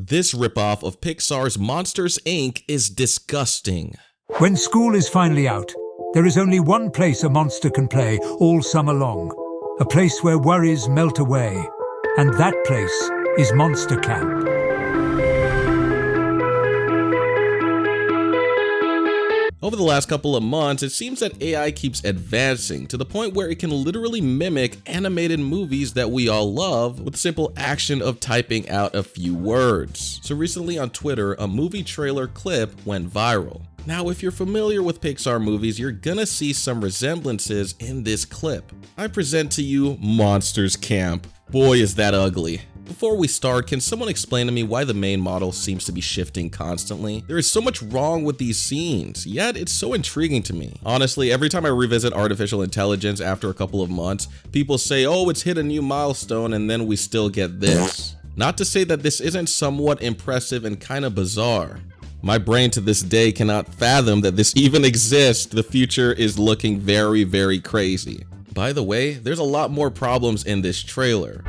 This ripoff of Pixar's Monsters, Inc. is disgusting. When school is finally out, there is only one place a monster can play all summer long. A place where worries melt away. And that place is Monster Camp. Over the last couple of months, it seems that AI keeps advancing to the point where it can literally mimic animated movies that we all love with the simple action of typing out a few words. So recently on Twitter, a movie trailer clip went viral. Now, if you're familiar with Pixar movies, you're gonna see some resemblances in this clip. I present to you Monsters Camp. Boy, is that ugly. Before we start, can someone explain to me why the main model seems to be shifting constantly? There is so much wrong with these scenes, yet it's so intriguing to me. Honestly, every time I revisit artificial intelligence after a couple of months, people say, oh, it's hit a new milestone, and then we still get this. Not to say that this isn't somewhat impressive and kind of bizarre. My brain to this day cannot fathom that this even exists. The future is looking very, very crazy. By the way, there's a lot more problems in this trailer.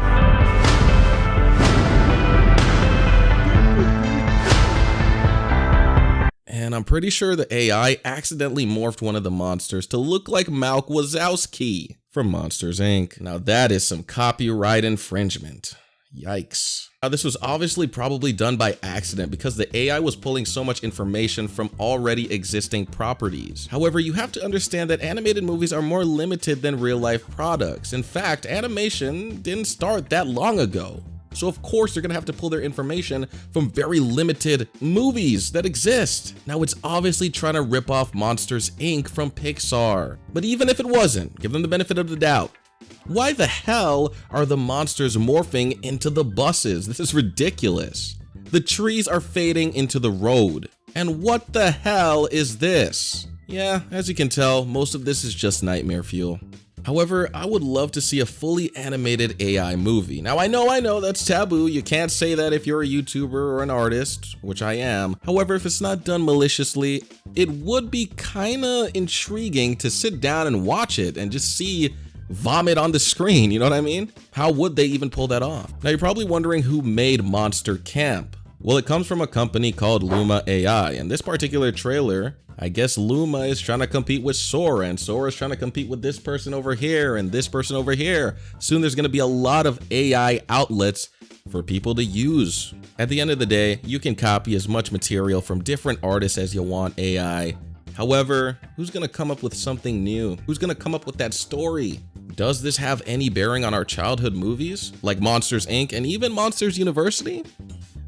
And I'm pretty sure the AI accidentally morphed one of the monsters to look like Malk Wazowski from Monsters, Inc. Now that is some copyright infringement. Yikes. Now this was obviously probably done by accident because the AI was pulling so much information from already existing properties. However, you have to understand that animated movies are more limited than real life products. In fact, animation didn't start that long ago. So of course they're gonna have to pull their information from very limited movies that exist. Now it's obviously trying to rip off Monsters, Inc. from Pixar. But even if it wasn't, give them the benefit of the doubt. Why the hell are the monsters morphing into the buses? This is ridiculous. The trees are fading into the road. And what the hell is this? Yeah, as you can tell, most of this is just nightmare fuel. However, I would love to see a fully animated AI movie. Now, I know that's taboo. You can't say that if you're a YouTuber or an artist, which I am. However, if it's not done maliciously, it would be kinda intriguing to sit down and watch it and just see vomit on the screen, you know what I mean? How would they even pull that off? Now, you're probably wondering who made Monster Camp. Well, it comes from a company called Luma AI, and this particular trailer, I guess Luma is trying to compete with Sora, and Sora is trying to compete with this person over here and this person over here. Soon there's going to be a lot of AI outlets for people to use. At the end of the day, you can copy as much material from different artists as you want AI. However, who's going to come up with something new? Who's going to come up with that story? Does this have any bearing on our childhood movies, like Monsters, Inc. and even Monsters University?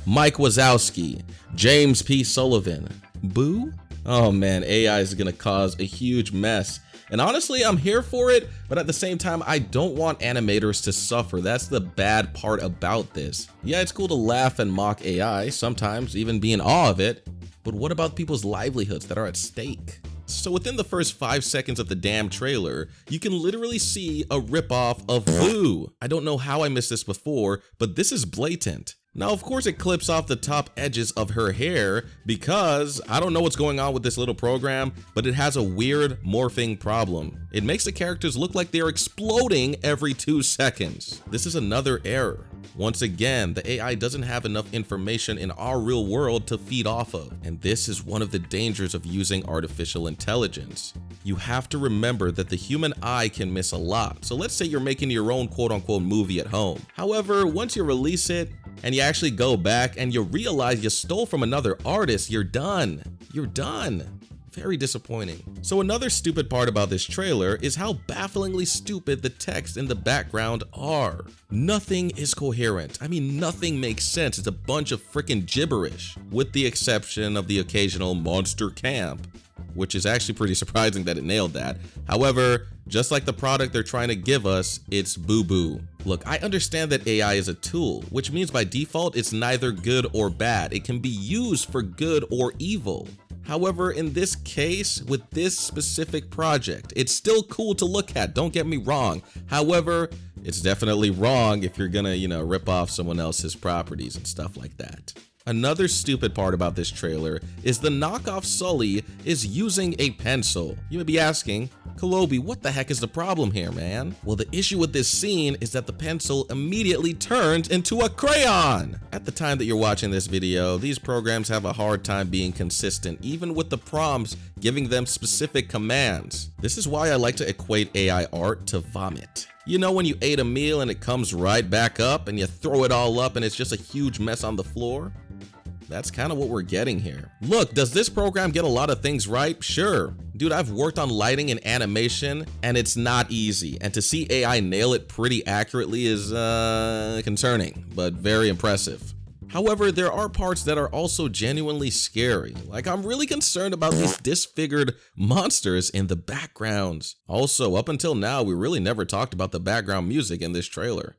Mike Wazowski, James P. Sullivan, Boo? Oh man, AI is gonna cause a huge mess. And honestly, I'm here for it, but at the same time, I don't want animators to suffer. That's the bad part about this. Yeah, it's cool to laugh and mock AI, sometimes even be in awe of it, but what about people's livelihoods that are at stake? So within the first 5 seconds of the damn trailer, you can literally see a ripoff of Boo. I don't know how I missed this before, but this is blatant. Now, of course, it clips off the top edges of her hair because I don't know what's going on with this little program, but it has a weird morphing problem. It makes the characters look like they're exploding every 2 seconds. This is another error. Once again, the AI doesn't have enough information in our real world to feed off of. And this is one of the dangers of using artificial intelligence. You have to remember that the human eye can miss a lot. So let's say you're making your own quote-unquote movie at home. However, once you release it, and you actually go back and you realize you stole from another artist, you're done. You're done. Very disappointing. So another stupid part about this trailer is how bafflingly stupid the text in the background are. Nothing is coherent. I mean, nothing makes sense. It's a bunch of freaking gibberish, with the exception of the occasional Monster Camp, which is actually pretty surprising that it nailed that. However, just like the product they're trying to give us, it's boo-boo. Look, I understand that AI is a tool, which means by default, it's neither good or bad. It can be used for good or evil. However, in this case, with this specific project, it's still cool to look at, don't get me wrong. However, it's definitely wrong if you're gonna, rip off someone else's properties and stuff like that. Another stupid part about this trailer is the knockoff Sully is using a pencil. You may be asking, Calobi, what the heck is the problem here, man? Well, the issue with this scene is that the pencil immediately turns into a crayon. At the time that you're watching this video, these programs have a hard time being consistent, even with the prompts giving them specific commands. This is why I like to equate AI art to vomit. You know when you ate a meal and it comes right back up and you throw it all up and it's just a huge mess on the floor? That's kind of what we're getting here. Look, does this program get a lot of things right? Sure. Dude, I've worked on lighting and animation, and it's not easy. And to see AI nail it pretty accurately is concerning, but very impressive. However, there are parts that are also genuinely scary. Like, I'm really concerned about these disfigured monsters in the backgrounds. Also, up until now, we really never talked about the background music in this trailer.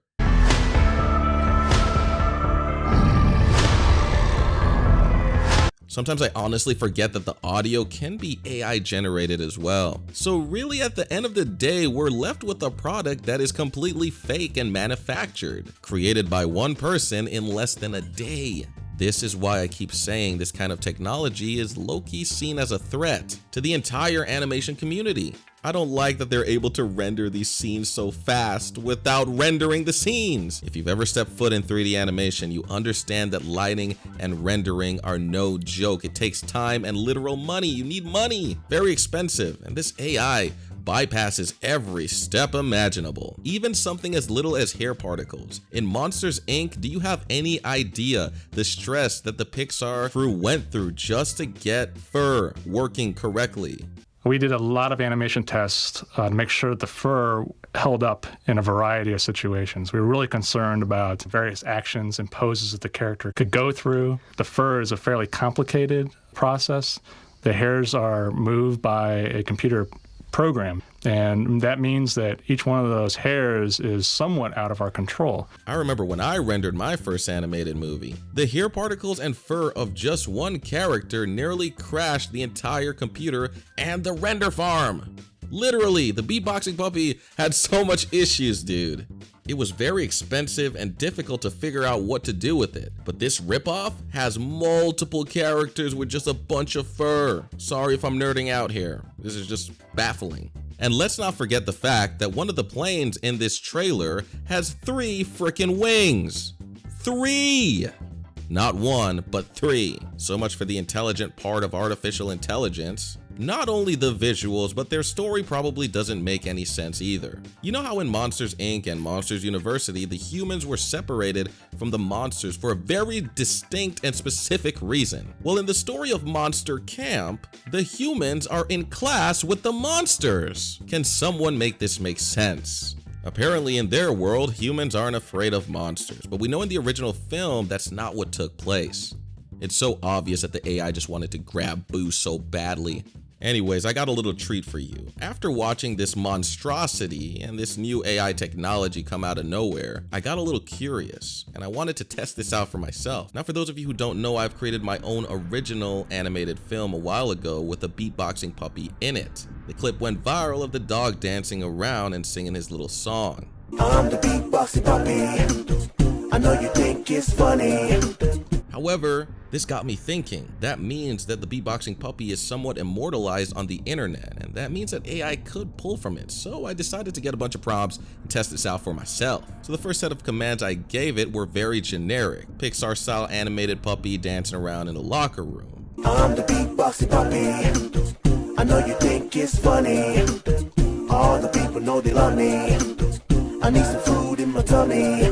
Sometimes I honestly forget that the audio can be AI generated as well. So really at the end of the day, we're left with a product that is completely fake and manufactured, created by one person in less than a day. This is why I keep saying this kind of technology is low-key seen as a threat to the entire animation community. I don't like that they're able to render these scenes so fast without rendering the scenes. If you've ever stepped foot in 3D animation, you understand that lighting and rendering are no joke. It takes time and literal money. You need money. Very expensive. And this AI bypasses every step imaginable, even something as little as hair particles. In Monsters, Inc., do you have any idea the stress that the Pixar crew went through just to get fur working correctly? We did a lot of animation tests to make sure that the fur held up in a variety of situations. We were really concerned about various actions and poses that the character could go through. The fur is a fairly complicated process. The hairs are moved by a computer program, and that means that each one of those hairs is somewhat out of our control. I remember when I rendered my first animated movie, the hair particles and fur of just one character nearly crashed the entire computer and the render farm. Literally, the beatboxing puppy had so much issues, dude. It was very expensive and difficult to figure out what to do with it. But this ripoff has multiple characters with just a bunch of fur. Sorry if I'm nerding out here. This is just baffling. And let's not forget the fact that one of the planes in this trailer has 3 freaking wings. 3! Not 1, but 3. So much for the intelligent part of artificial intelligence. Not only the visuals, but their story probably doesn't make any sense either. You know how in Monsters, Inc. and Monsters University, the humans were separated from the monsters for a very distinct and specific reason? Well, in the story of Monster Camp, the humans are in class with the monsters. Can someone make this make sense? Apparently in their world, humans aren't afraid of monsters, but we know in the original film that's not what took place. It's so obvious that the AI just wanted to grab Boo so badly. Anyways, I got a little treat for you. After watching this monstrosity and this new AI technology come out of nowhere, I got a little curious and I wanted to test this out for myself. Now, for those of you who don't know, I've created my own original animated film a while ago with a beatboxing puppy in it. The clip went viral of the dog dancing around and singing his little song. I'm the beatboxing puppy. I know you think it's funny. However, this got me thinking. That means that the beatboxing puppy is somewhat immortalized on the internet, and that means that AI could pull from it. So I decided to get a bunch of prompts and test this out for myself. So the first set of commands I gave it were very generic. Pixar-style animated puppy dancing around in a locker room. I'm the beatboxing puppy. I know you think it's funny. All the people know they love me. I need some food in my tummy.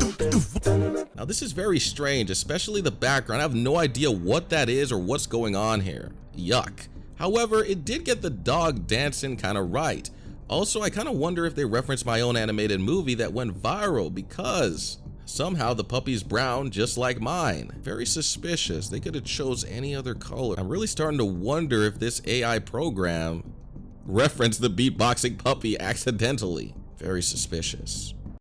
Now this is very strange, especially the background. I have no idea what that is or what's going on here. Yuck. However, it did get the dog dancing kind of right. Also, I kind of wonder if they referenced my own animated movie that went viral because somehow the puppy's brown just like mine. Very suspicious. They could have chose any other color. I'm really starting to wonder if this AI program referenced the beatboxing puppy accidentally. Very suspicious.